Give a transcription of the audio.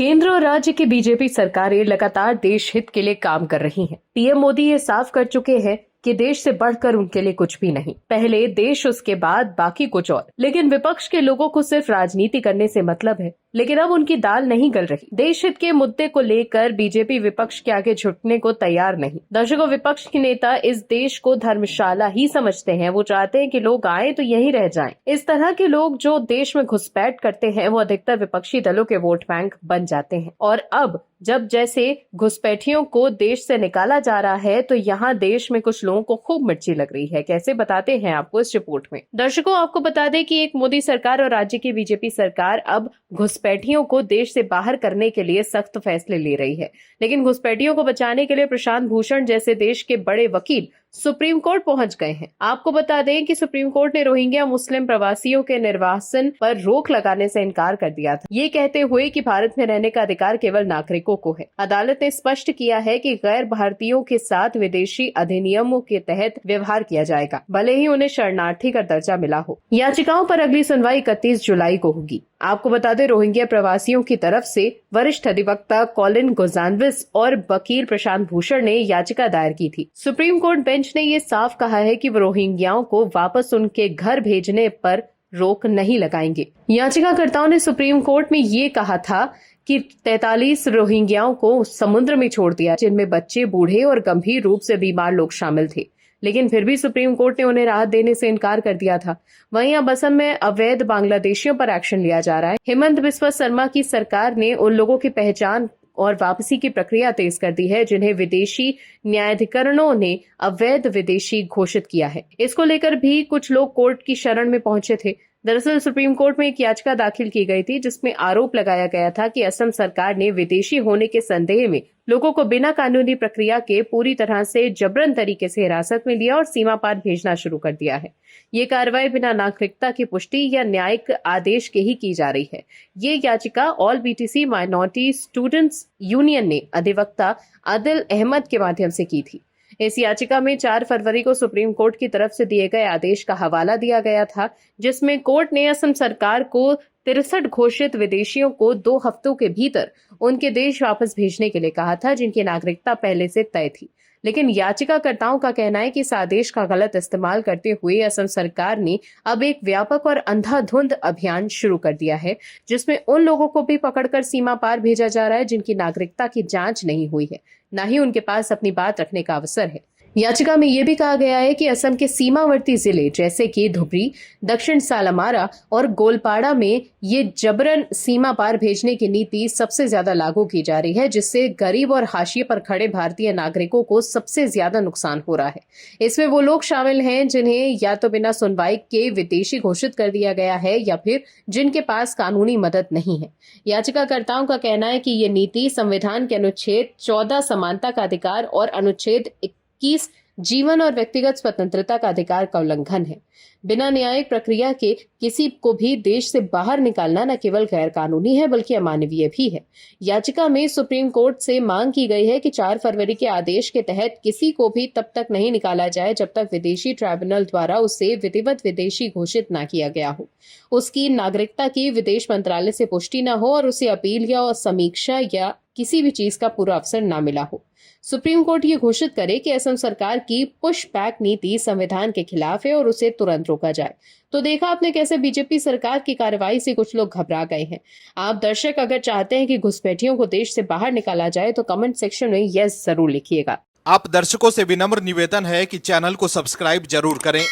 केंद्र और राज्य की बीजेपी सरकारें लगातार देश हित के लिए काम कर रही हैं। पीएम मोदी ये साफ कर चुके हैं कि देश से बढ़कर उनके लिए कुछ भी नहीं। पहले देश, उसके बाद बाकी कुछ और। लेकिन विपक्ष के लोगों को सिर्फ राजनीति करने से मतलब है। लेकिन अब उनकी दाल नहीं गल रही। देश हित के मुद्दे को लेकर बीजेपी विपक्ष के आगे झुकने को तैयार नहीं। दर्शकों, विपक्ष के नेता इस देश को धर्मशाला ही समझते हैं। वो चाहते हैं कि लोग आए तो यहीं रह जाएं। इस तरह के लोग जो देश में घुसपैठ करते हैं, वो अधिकतर विपक्षी दलों के वोट बैंक बन जाते हैं। और अब जब जैसे घुसपैठियों को देश से निकाला जा रहा है, तो यहाँ देश में कुछ लोगों को खूब मिर्ची लग रही है। कैसे, बताते हैं आपको इस रिपोर्ट में। दर्शकों, आपको बता दें कि एक मोदी सरकार और राज्य की बीजेपी सरकार अब घुसपैठियों को देश से बाहर करने के लिए सख्त फैसले ले रही है। लेकिन घुसपैठियों को बचाने के लिए प्रशांत भूषण जैसे देश के बड़े वकील सुप्रीम कोर्ट पहुंच गए हैं। आपको बता दें कि सुप्रीम कोर्ट ने रोहिंग्या मुस्लिम प्रवासियों के निर्वासन पर रोक लगाने से इनकार कर दिया था, ये कहते हुए कि भारत में रहने का अधिकार केवल नागरिकों को है। अदालत ने स्पष्ट किया है कि गैर भारतीयों के साथ विदेशी अधिनियमों के तहत व्यवहार किया जाएगा, भले ही उन्हें शरणार्थी का दर्जा मिला हो। याचिकाओं पर अगली सुनवाई 31 जुलाई को होगी। आपको बता दें, रोहिंग्या प्रवासियों की तरफ से वरिष्ठ अधिवक्ता कॉलिन गोजानविस और वकील प्रशांत भूषण ने याचिका दायर की थी। सुप्रीम कोर्ट बेंच ने ये साफ कहा है कि वो रोहिंग्याओं को वापस उनके घर भेजने पर रोक नहीं लगाएंगे। याचिकाकर्ताओं ने सुप्रीम कोर्ट में ये कहा था कि 43 रोहिंग्याओं को समुद्र में छोड़ दिया, जिनमें बच्चे, बूढ़े और गंभीर रूप से बीमार लोग शामिल थे। लेकिन फिर भी सुप्रीम कोर्ट ने उन्हें राहत देने से इनकार कर दिया था। वहीं अब असम में अवैध बांग्लादेशियों पर एक्शन लिया जा रहा है। हेमंत बिस्वा शर्मा की सरकार ने उन लोगों की पहचान और वापसी की प्रक्रिया तेज कर दी है, जिन्हें विदेशी न्यायाधिकरणों ने अवैध विदेशी घोषित किया है। इसको लेकर भी कुछ लोग कोर्ट की शरण में पहुंचे थे। दरअसल सुप्रीम कोर्ट में एक याचिका दाखिल की गई थी, जिसमें आरोप लगाया गया था कि असम सरकार ने विदेशी होने के संदेह में लोगों को बिना कानूनी प्रक्रिया के पूरी तरह से जबरन तरीके से हिरासत में लिया और सीमा पार भेजना शुरू कर दिया है। ये कार्रवाई बिना नागरिकता की पुष्टि या न्यायिक आदेश के ही की जा रही है। ये याचिका all BTC minority students union ने अधिवक्ता आदिल अहमद के माध्यम से की थी। इस याचिका में 4 फरवरी को सुप्रीम कोर्ट की तरफ से दिए गए आदेश का हवाला दिया गया था, जिसमें कोर्ट ने असम सरकार को 63 घोषित विदेशियों को 2 हफ्तों के भीतर उनके देश वापस भेजने के लिए कहा था, जिनकी नागरिकता पहले से तय थी। लेकिन याचिकाकर्ताओं का कहना है कि इस आदेश का गलत इस्तेमाल करते हुए असम सरकार ने अब एक व्यापक और अंधाधुंध अभियान शुरू कर दिया है, जिसमें उन लोगों को भी पकड़कर सीमा पार भेजा जा रहा है जिनकी नागरिकता की जांच नहीं हुई है, न ही उनके पास अपनी बात रखने का अवसर है। याचिका में यह भी कहा गया है कि असम के सीमावर्ती जिले जैसे कि धुबरी, दक्षिण सालामारा और गोलपाड़ा में ये जबरन सीमा पार भेजने की नीति सबसे ज्यादा लागू की जा रही है, जिससे गरीब और हाशिए पर खड़े भारतीय नागरिकों को सबसे ज्यादा नुकसान हो रहा है। इसमें वो लोग शामिल हैं जिन्हें या तो बिना सुनवाई के विदेशी घोषित कर दिया गया है या फिर जिनके पास कानूनी मदद नहीं है। याचिकाकर्ताओं का कहना है कि ये नीति संविधान के अनुच्छेद 14 समानता का अधिकार और अनुच्छेद 21 जीवन और व्यक्तिगत स्वतंत्रता का अधिकार का उल्लंघन है। बिना न्यायिक प्रक्रिया के किसी को भी देश से बाहर निकालना न केवल गैर कानूनी है बल्कि अमानवीय भी है। याचिका में सुप्रीम कोर्ट से मांग की गई है कि 4 फरवरी के आदेश के तहत किसी को भी तब तक नहीं निकाला जाए जब तक विदेशी ट्राइब्यूनल द्वारा उसे विधिवत विदेशी घोषित न किया गया हो, उसकी नागरिकता की विदेश मंत्रालय से पुष्टि न हो और उसे अपील या समीक्षा या किसी भी चीज का पूरा अवसर न मिला हो। सुप्रीम कोर्ट ये घोषित करे कि असम सरकार की पुश बैक नीति संविधान के खिलाफ है और उसे तुरंत रोका जाए। तो देखा आपने कैसे बीजेपी सरकार की कार्रवाई से कुछ लोग घबरा गए हैं। आप दर्शक अगर चाहते हैं कि घुसपैठियों को देश से बाहर निकाला जाए तो कमेंट सेक्शन में यस जरूर लिखिएगा। आप दर्शकों से विनम्र निवेदन है कि चैनल को सब्सक्राइब जरूर करें